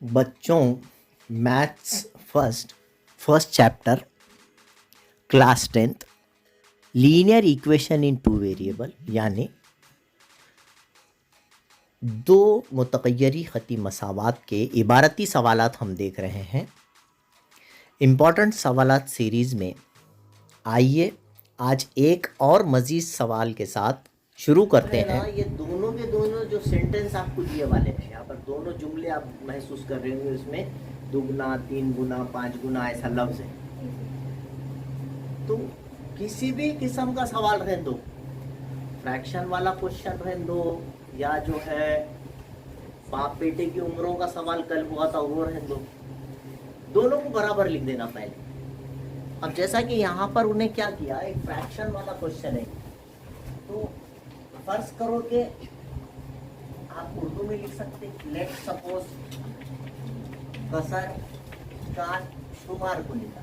बच्चों, maths first chapter, class 10th, linear equation in two variable यानी दो मुतगय्यरी ख़ती मसावात के इबारती सवालात हम देख रहे हैं। इम्पॉर्टेंट सवालात सीरीज़ में आइए आज एक और मज़ीद सवाल के साथ शुरू करते हैं। ये दोनों के दोनों जो सेंटेंस आपको दिए वाले हैं, यहाँ पर दोनों जुमले आप महसूस कर रहे होंगे, इसमें दुगना, तीन गुना, पाँच गुना ऐसा लफ्ज़ है। तो किसी भी किस्म का सवाल रहने दो, फ्रैक्शन वाला क्वेश्चन रहने दो या जो है बाप बेटे की उम्रों का सवाल कल हुआ था वो रहने दो, दोनों को बराबर लिख देना पहले। अब जैसा कि यहाँ पर उन्हें क्या किया, एक फ्रैक्शन वाला क्वेश्चन है, तो फर्ज करो कि आप उर्दू में लिख सकते हैं, लेट सपोज कसर काट शुमार को लिखा,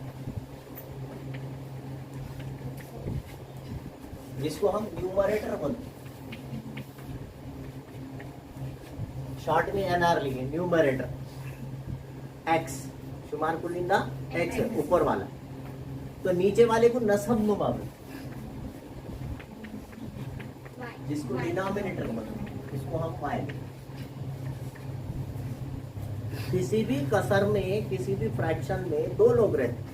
जिसको हम न्यूमरेटर बोलते हैं, शॉर्ट में एनआर लिखे, न्यूमरेटर एक्स, शुमार कुलिंदा एक्स है ऊपर वाला, तो नीचे वाले को नसब नुमा बोलते, जिसको डिनोमिनेटर बोलते हैं, इसको हम वाई। किसी भी कसर में, किसी भी फ्रैक्शन में दो लोग रहते हैं,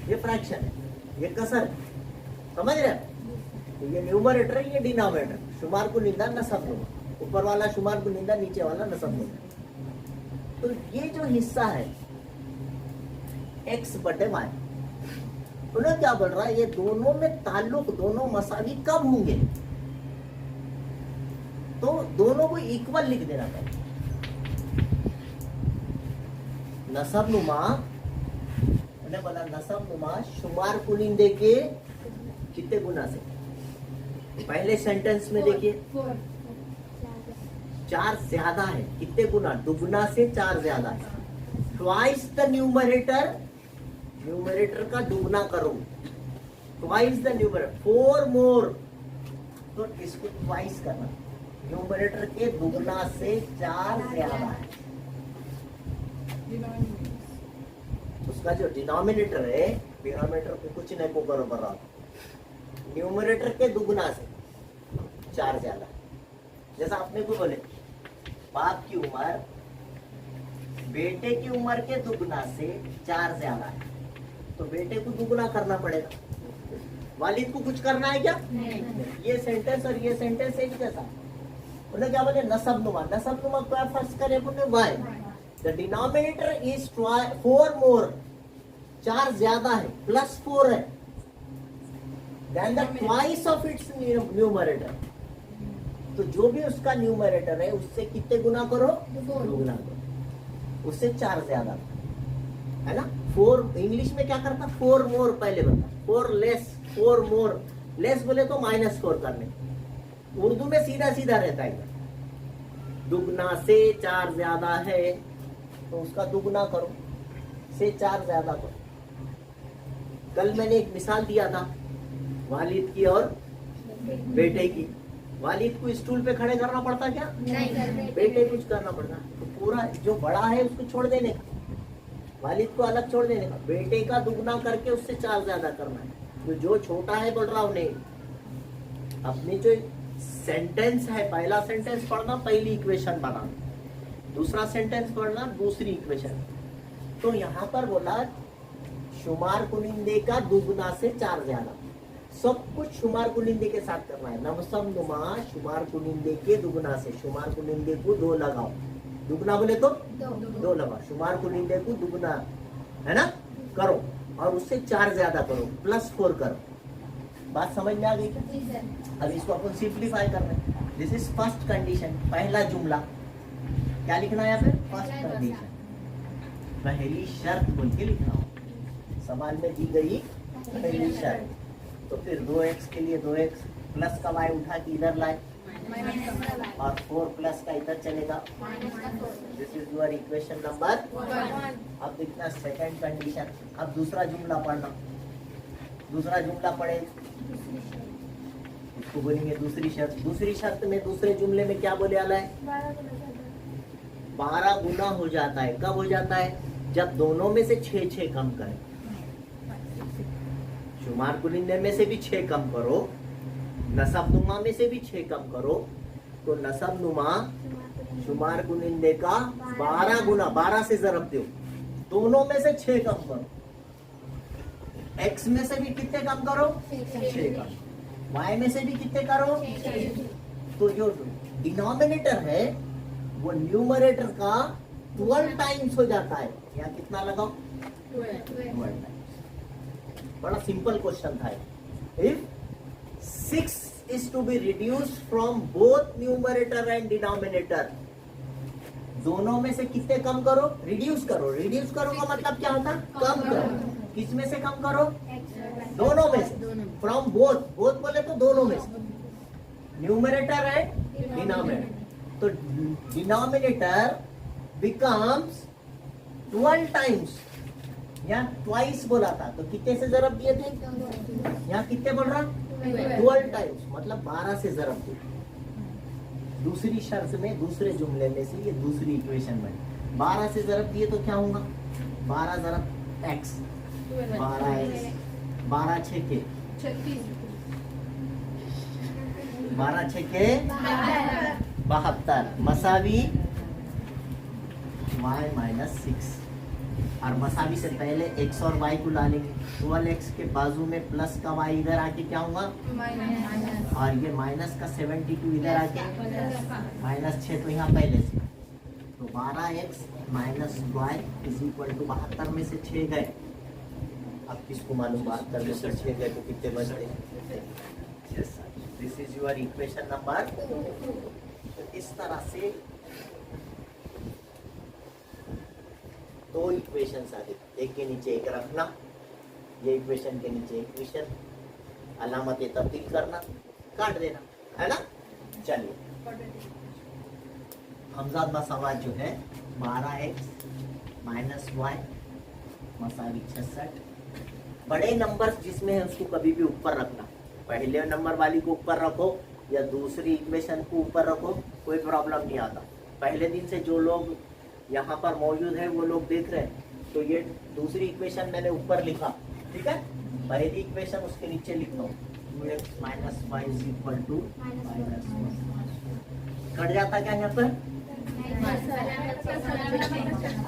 ये फ्रैक्शन है, ये कसर है, समझ रहे हैं? तो ये न्यूमरेटर है, ये डिनोमिनेटर, शुमार को निंदा नसब नुमा, ऊपर वाला शुमार को निंदा, नीचे वाला नसब नुमा। तो ये जो हिस्सा है एक्स बटे वाई, उन्हें क्या बोल रहा है, ये दोनों में ताल्लुक, दोनों मसावी कब होंगे, तो दोनों को इक्वल लिख देना चाहिए। नसब नुमा, उन्हें बोला नसब नुमा शुमार कुनिंदे के कितने गुना से, पहले सेंटेंस में देखिए 4 ज्यादा है, कितने गुना, दुगुना से 4 ज्यादा है, ट्वाइस द न्यूमरेटर, न्यूमरेटर का दुगना करो, ट्वाइस द न्यूमरेटर, 4 मोर, तो इसको ट्वाइस करना, न्यूमरेटर के दुगना से 4 ज्यादा है, उसका जो डिनोमिनेटर है, डिनोमिनेटर को कुछ नहीं को करो बराबर, न्यूमरेटर के दुगना से 4 ज्यादा। जैसा आपने को बोले बाप की उम्र बेटे की उम्र के दुगना से 4 ज्यादा है, तो बेटे को दुगना करना पड़ेगा, वालिद को कुछ करना है क्या? नहीं। ये सेंटेंस और ये सेंटेंस एक जैसा, उन्हें क्या बोले, नसब नुमा, नसब नुमा क्या फर्ज करे बोले y, the denominator is 4 more, 4 ज्यादा है, प्लस 4 है, then the twice of its numerator, तो जो भी उसका न्यूमरेटर है उससे कितने गुना करो, दुगुना करो, उससे 4 ज्यादा है ना। 4 इंग्लिश में क्या करता, 4 मोर पहले बनता, 4 लेस, 4 मोर, लेस बोले तो -4 करने, उर्दू में सीधा सीधा रहता है, दुगना से 4 ज्यादा है तो उसका दुगना करो, से 4 ज्यादा करो। कल मैंने एक मिसाल दिया था वालिद की और बेटे की, वालिद को स्टूल पे खड़े करना पड़ता क्या? नहीं, बेटे कुछ करना पड़ता, तो पूरा जो बड़ा है उसको छोड़ देने का, वालिद को अलग छोड़ देने का, बेटे का दुगना करके उससे 4 ज्यादा करना है, तो जो छोटा है बोल रहा उन्हें अपनी जो सेंटेंस है, पहला सेंटेंस पढ़ना, पहली इक्वेशन बनाना, दूसरा सेंटेंस पढ़ना, दूसरी इक्वेशन। तो यहाँ पर बोला शुमार कुनिंदे का दुगना से 4 ज्यादा, सब कुछ शुमार कुनिंदे के साथ करना है, नमसम नुमा शुमार कुनिंदे के दुगना से, शुमार कुनिंदे को 2 लगाओ, दुगना बोले तो 2 लगाओ, शुमार कुनिंदे को दुगना है ना करो, और उससे 4 ज्यादा करो, +4 करो। बात समझ में आ गई क्या? अब इसको अपन सिंप्लीफाई कर रहे हैं, दिस इज फर्स्ट कंडीशन, पहला जुमला, क्या लिखना है यहाँ पे, फर्स्ट कंडीशन, पहली शर्त बोल के लिखना हो, सवाल में दी गई पहली शर्त। तो फिर 2x के लिए 2x, प्लस का y उठा के इधर लाए, और 4 प्लस का इधर चलेगा, this is your equation number 1। अब देखना सेकंड कंडीशन, अब दूसरा जुमला पढ़ना, दूसरा जुमला पढ़े, इसको बोलेंगे दूसरी शर्त। दूसरी शर्त में दूसरे जुमले में क्या बोले आला है, 12 गुना हो जाता है। कब हो जाता है? जब दोनों में से 6 कम करें। शुमार कुनिंदे में से भी 6 कम करो, नसब नुमा में से भी 6 कम करो, तो नसब नुमा शुमार कुनिंदे का 12 गुना, 12 से जरब दो, दोनों में से 6 कम करो। एक्स में से भी कितने कम करो? 6 कम। वाई में से भी कितने करो? तो जो डिनोमिनेटर है वो न्यूमरेटर का 12 टाइम्स हो जाता है। यहाँ कितना लगाओ? 12 टाइम्स। बड़ा सिंपल क्वेश्चन था। If 6 is to be reduced from both numerator and denominator, दोनों में से कितने कम करो? रिड्यूस करो। रिड्यूस करो का मतलब क्या होता है? कम करो। किस में से कम करो? दोनों में से। फ्रॉम बोथ, बोथ बोले तो दोनों में से, न्यूमरेटर एंड डिनोमिनेटर। तो डिनोमिनेटर बिकम्स 12 टाइम्स। यहाँ ट्वाइस बोला था, तो कितने से जरब दिए थे? यहाँ कितने बोल रहा? 12 टाइम्स, मतलब 12 से जरब दिए। दूसरी शर्त में, दूसरे जुमले में से ये दूसरी इक्वेशन बनी। 12 से जरब दिए तो क्या होगा? 12 जरब x, 12x, 12 6 के 12 6 के 72 मसावी y माइनस 6। और मसावी से पहले x और y को डालेंगे। 12x के बाजू में प्लस का y इधर आके क्या होगा? और ये माइनस का 72 इधर आके माइनस 6, तो यहाँ पहले से, तो 12x minus y is equal to 72 में से 6 गए। अब किसको मालूम 72 में से 6 गए तो कितने बचते? This is your equation number. तो इस तरह से दो इक्वेशन आ गई, एक के नीचे एक रखना, ये इक्वेशन के नीचे इक्वेशन, अलामत तब्दील करना, काट देना, है ना। चलिए हमजाद मसावात जो है 12x माइनस y मसावी 66। बड़े नंबर जिसमें है उसको कभी भी ऊपर रखना। पहले नंबर वाली को ऊपर रखो या दूसरी इक्वेशन को ऊपर रखो, कोई प्रॉब्लम नहीं आता। पहले दिन से जो लोग यहाँ पर मौजूद है वो लोग देख रहे हैं, तो ये दूसरी इक्वेशन मैंने ऊपर लिखा, ठीक है। पहली इक्वेशन उसके नीचे लिख लो, x minus y is equal to minus. Cut जाता क्या यहाँ पर?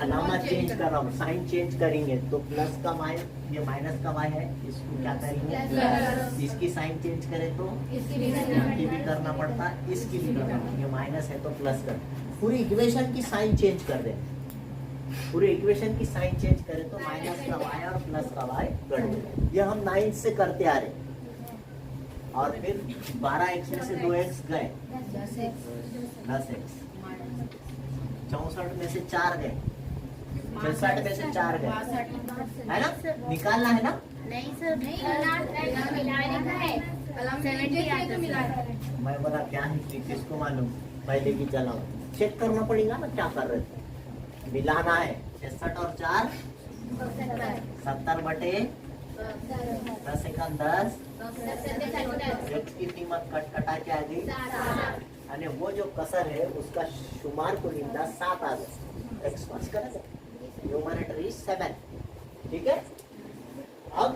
अलामा चेंज कर रहा हूँ, साइन चेंज करेंगे तो प्लस का माइनस, ये माइनस का वाई है, इसको क्या करेंगे? इसकी साइन चेंज करें तो इसकी भी करना पड़ता है, इसकी भी करना पड़ता है। ये माइनस है तो प्लस कर, पूरी इक्वेशन की साइन चेंज कर दें। पूरे इक्वेशन की साइन चेंज करें तो माइनस का वाई और प्लस का वाई कर दें। ये हम 9 से करते आ रहे। और फिर 12x में से 2x गए, 10x, 64 में से 4 गए, 66 में से 4 गए, है ना। निकालना है ना? नहीं सर, मैं बोला क्या है, किसको मालूम? पहले की चलाओ, चेक करना पड़ेगा ना क्या कर रहे थे। मिलाना है 66 और 4 70 बटे 10 एकम 10। x की कीमत कटा के आ गई, અને वो जो कसर है उसका शुमार को निंदा 7 आ गया। x पास करें, न्यूमरेटर इज 7, ठीक है। अब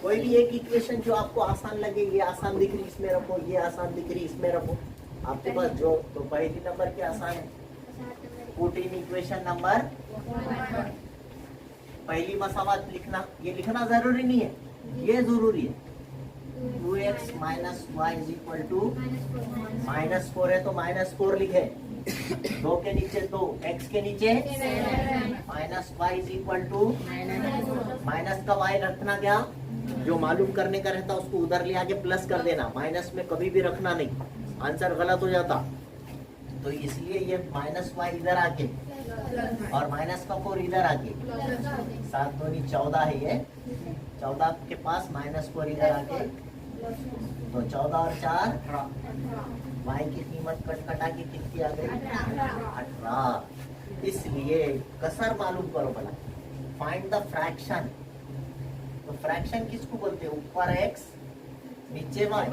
कोई भी एक इक्वेशन जो आपको आसान लगे, ये आसान दिख रही इसमें रखो, ये आसान दिख रही इसमें रखो, आपके पास जो, तो पहली नंबर क्या आसान है? पुट इन इक्वेशन नंबर, पहली मसावत लिखना। ये लिखना जरूरी नहीं है, ये जरूरी है। 2x minus y is equal to -4 है तो -4 लिखे, 2 के नीचे 2, x के नीचे minus y is equal to, minus का y रखना क्या, जो मालूम करने का रहता उसको उधर ले आके प्लस कर देना, माइनस में कभी भी रखना नहीं, आंसर गलत हो जाता। तो इसलिए ये माइनस वाई इधर आके और माइनस का 4 इधर आके, 7 दूनी 14 है, ये 14 के पास -4 इधर आके, तो 14 और 4 वाई की कीमत कटा के कितनी आ गई? 18। इसलिए कसर मालूम करो भला, फाइंड द फ्रैक्शन। तो फ्रैक्शन किसको बोलते हैं? ऊपर x नीचे y।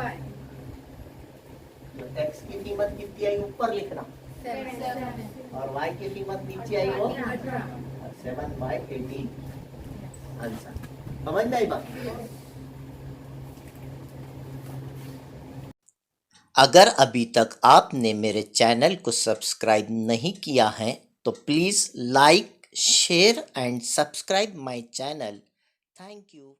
तो x की कीमत कितनी आई ऊपर लिखना, और y की कीमत नीचे आई वो 7/18 आंसर। समझ में आई बात? अगर अभी तक आपने मेरे चैनल को सब्सक्राइब नहीं किया है तो please like, share and subscribe my channel. Thank you.